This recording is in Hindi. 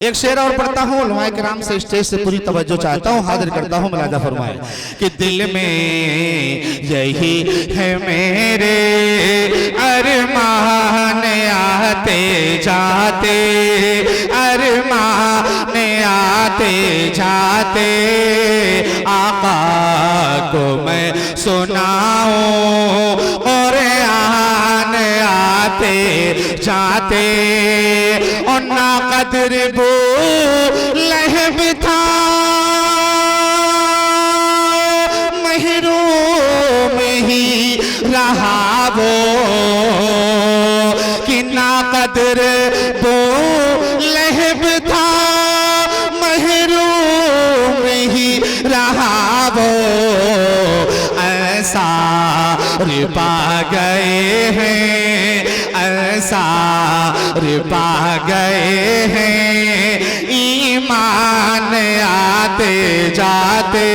एक शेर और पढ़ता हूँ, उलमाए किराम से स्टेज से पूरी तवज्जो चाहता हूँ, हाजिर करता हूँ। मुलाजा फरमाए कि दिल में यही है मेरे अरमान आते जाते, अरमान आते जाते, आका को मैं सुनाऊं और आन आते जाते। और ना कदर बो लहब था महरूम ही रहा वो, कि ना कदर बो लहब था महरूम ही रहा वो। ऐसा पा गए हैं, ऐसा पा गए हैं, ईमान आते जाते,